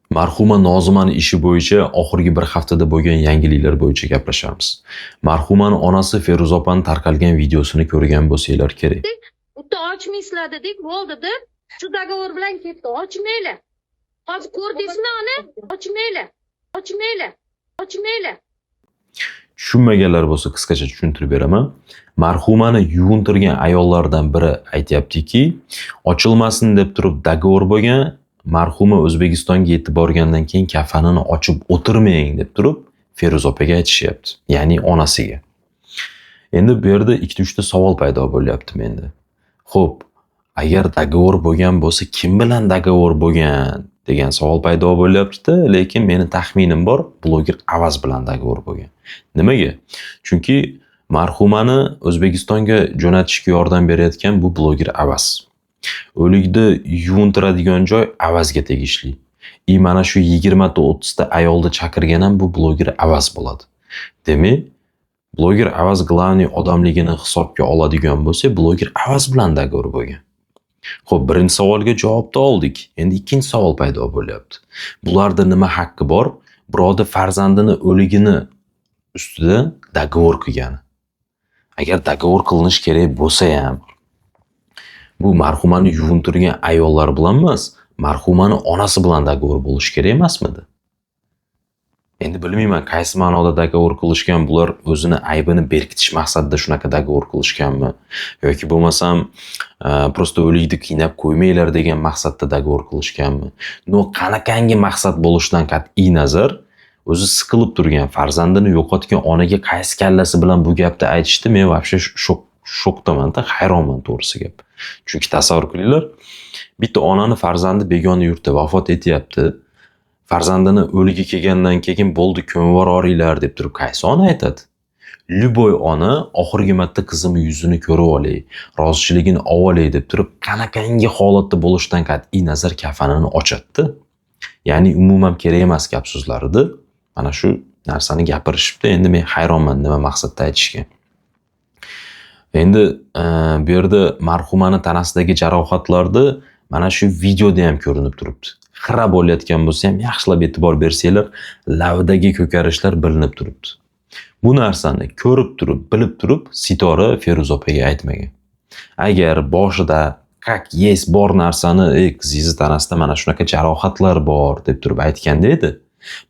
Marhuma Nozimani ishi bo'yicha oxirgi bir haftada bo'lgan yangiliklar bo'yicha gaplashamiz. Marhumani onasi Feruz opani tarqalgan videosini ko'rgan bo'lsanglar kerak. Utta ochmaysizlar dedik, bo'ldi-da. Shu dogovor bilan ketdi. Ochmaylar. Hozir ko'rdingizmi ona? Ochmaylar. Ochmaylar. Ochmaylar. Tushunmaganlar bo'lsa qisqacha tushuntirib beraman. Marhumani yuvintirgan ayollardan biri aytayaptiki, ochilmasin deb turib dogovor bo'lgan. Marhuma O'zbekistonga yetib borgandan keyin kafanini ochib o'tirmang deb turib Feruz opaga aytishyapti, ya'ni onasiga. Endi bu yerda 2-3 ta savol paydo bo'lyapti menda. Xo'p, agar dogovor bo'lgan bo'lsa, kim bilan dogovor bo'lgan degan savol paydo bo'lyapti-da, lekin meni taxminim bor, bloger Avaz bilan dogovor bo'lgan. Nimaga? Chunki marhumani O'zbekistonga jo'natishga yordam berayotgan bu bloger Avaz. O'likni yuvintiradigan joy Avazga tegishli. Mana shu 20 ta 30 ta ayolni chaqirgan ham bu bloger Avaz bo'ladi. Demak, bloger Avaz glavniy odamligini hisobga oladigan bo'lsa, bloger Avaz bilan dogovor bo'lgan. Xo'p, birinchi savolga javobni oldik. Endi ikkinchi savol paydo bo'lyapti. Bularda nima haqqi bor? Birovni farzandini o'ligini ustida dogovor qilgani. Agar dogovor qilinish kerak bo'lsa ham, bu marhumani yuvintirgan ayollar bilan emas, marhumani onasi bilan dogovor bo'lish kerak emasmidi? Endi bilmayman, qaysi ma'noda dogovor qilishgan, bular o'zini aybini berkitish maqsadida shunaqa dogovor qilishganmi yoki bo'lmasam prosta o'likni qiynab qo'ymanglar degan maqsadda dogovor qilishganmi? No, qanaqangi maqsad bo'lishidan qat'iy nazar, o'zi siqilib turgan farzandini yo'qotgan onaga qaysi kallasi bilan bu gapni aytishdi, men вообще shokdaman-da, hayronman to'g'risi gap. Chunki tasavvur qilinglar, bitta onani farzandi begona yurtda vafot etyapti. Farzandini o'ligi kelgandan keyin bo'ldi, ko'mib oringlar deb turib qaysi ona aytadi? Lyuboy ona oxirgi marta qizimni yuzini ko'rib olay, rozichiligini olay deb turib qanaqangi holatda bo'lishidan qat'iy nazar kafanini ochadi. Ya'ni umuman kerak emas gap so'zlarida mana shu narsani gapirishibdi. Endi men hayronman nima maqsadda aytishgan. Endi bu yerda marhumani tanasidagi jarohatlarda mana shu videoda ham ko'rinib turibdi. Xira bo'layotgan bo'lsa ham yaxshilab e'tibor bersanglar, lavdagi ko'karishlar bilinib turibdi. Bu narsani ko'rib turib, bilib turib, Sitora Feruz opaga aytmagan. Agar boshida qaq yes bor narsani, qizingiz tanasida mana shunaqa jarohatlar bor deb turib aytganda edi,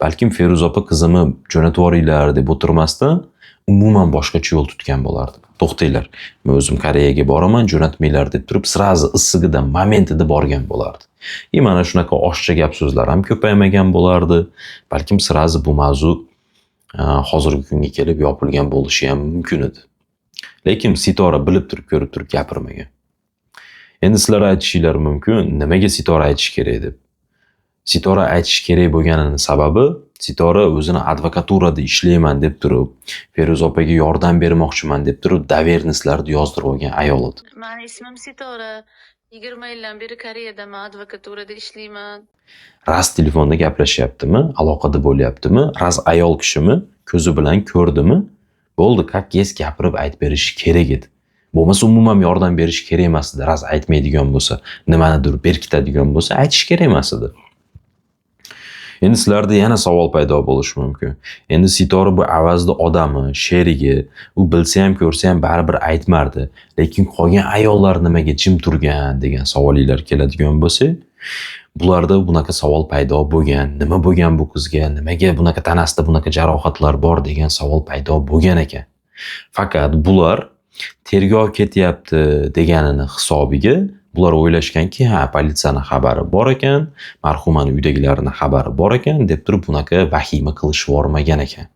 balkim Feruz opa qizimni jo'natib yuboringlar deb o'tirmasdan umuman boshqacha yo'l tutgan bo'lardi. To'xtanglar, men o'zim Koreyaga boraman, jo'natmanglar deb turib, sirazi issig'ida, momentida borgan bo'lardi. Mana shunaqa oshcha gap so'zlar ham ko'paymagan bo'lardi. Balkim sirazi bu mavzu hozirgi kunga kelib yopilgan bo'lishi ham mumkin edi. Lekin Sitora bilib turib, ko'rib turib gapirmagan. Endi sizlar aytishinglar mumkin, nimaga Sitora aytish kerak deb. Sitora aytish kerak bo'lganining sababi, Sitora o'zini advokaturada ishlayman deb turib, Feruz opaga yordam bermoqchiman deb turib, dovernislarni yozdirib olgan ayol edi. Meni ismim Sitora. 20 yildan beri Koreyadaman, advokaturada ishlayman. Ras telefonda gaplashyaptimi, aloqada bo'lyaptimi, ras ayol kishimi, ko'zi bilan ko'rdimi? Bo'ldi, qaq yes gapirib aytib berish kerak edi. Bo'lmasa umuman yordam berish kerak emas edi. Ras aytmaydigan bo'lsa, nimanidir berkitadigan bo'lsa, aytish kerak emas edi. Endi sizlarda yana savol paydo bo'lishi mumkin. Endi Sitora bu Avazni odami, sherigi, u bilsa ham ko'rsa ham baribir aytmardi. Lekin qolgan ayollar nimaga jim turgan degan savollar keladigan bo'lsa, bularda bunaqa savol paydo bo'lgan. Nima bo'lgan bu qizga? Nimaga bunaqa tanasida bunaqa jarohatlar bor degan savol paydo bo'lgan ekan. Faqat bular tergov ketyapti deganini hisobiga bular o'ylashganki, politsiyani xabari bor ekan, marhumani uydagilarning xabari bor ekan deb turib bunaqa vahima qilishib yormagan ekan.